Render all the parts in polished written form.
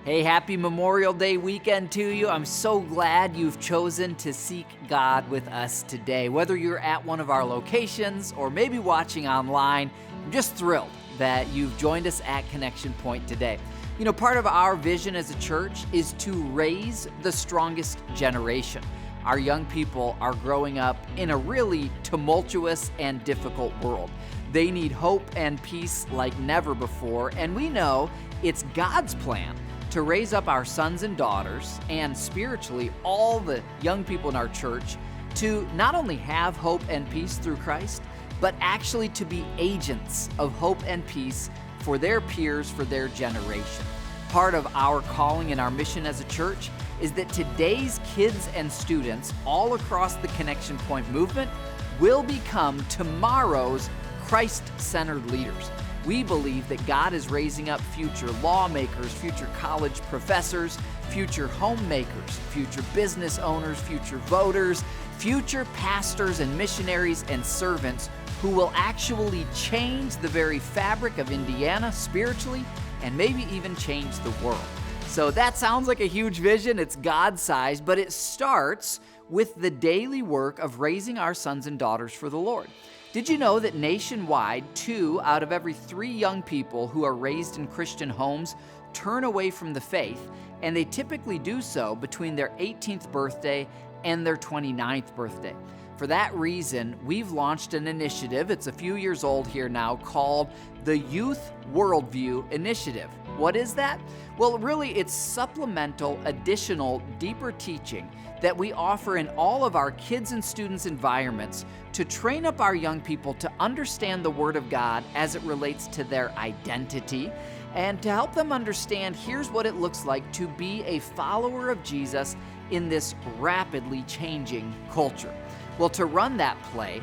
Hey, happy Memorial Day weekend to you. I'm so glad you've chosen to seek God with us today. Whether you're at one of our locations or maybe watching online, I'm just thrilled that you've joined us at Connection Point today. You know, part of our vision as a church is to raise the strongest generation. Our young people are growing up in a really tumultuous and difficult world. They need hope and peace like never before, and we know it's God's plan to raise up our sons and daughters, and spiritually all the young people in our church, to not only have hope and peace through Christ, but actually to be agents of hope and peace for their peers, for their generation. Part of our calling and our mission as a church is that today's kids and students all across the Connection Point movement will become tomorrow's Christ-centered leaders. We believe that God is raising up future lawmakers, future college professors, future homemakers, future business owners, future voters, future pastors and missionaries and servants who will actually change the very fabric of Indiana spiritually and maybe even change the world. So that sounds like a huge vision. It's God-sized, but it starts with the daily work of raising our sons and daughters for the Lord. Did you know that nationwide, 2 out of every 3 young people who are raised in Christian homes turn away from the faith, and they typically do so between their 18th birthday and their 29th birthday? For that reason, we've launched an initiative, it's a few years old here now, called the Youth Worldview Initiative. What is that? Well, really, it's supplemental, additional, deeper teaching that we offer in all of our kids and students' environments to train up our young people to understand the Word of God as it relates to their identity, and to help them understand here's what it looks like to be a follower of Jesus in this rapidly changing culture. Well, to run that play,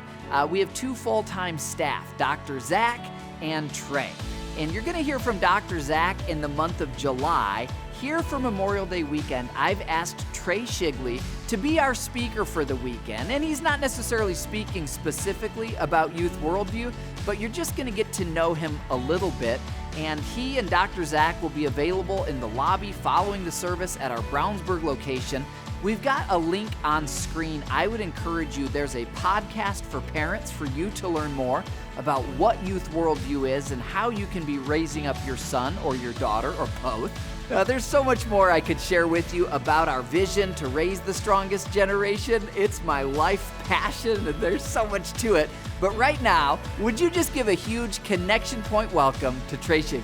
we have 2 full-time staff, Dr. Zach and Trey. And you're going to hear from Dr. Zach in the month of July. Here for Memorial Day weekend, I've asked Trey Shigley to be our speaker for the weekend. And he's not necessarily speaking specifically about Youth Worldview, but you're just going to get to know him a little bit. And he and Dr. Zach will be available in the lobby following the service at our Brownsburg location. We've got a link on screen. I would encourage you, there's a podcast for parents for you to learn more about what Youth Worldview is and how you can be raising up your son or your daughter or both. There's so much more I could share with you about our vision to raise the strongest generation. It's my life passion, and there's so much to it. But right now, would you just give a huge Connection Point welcome to Trey Shigley?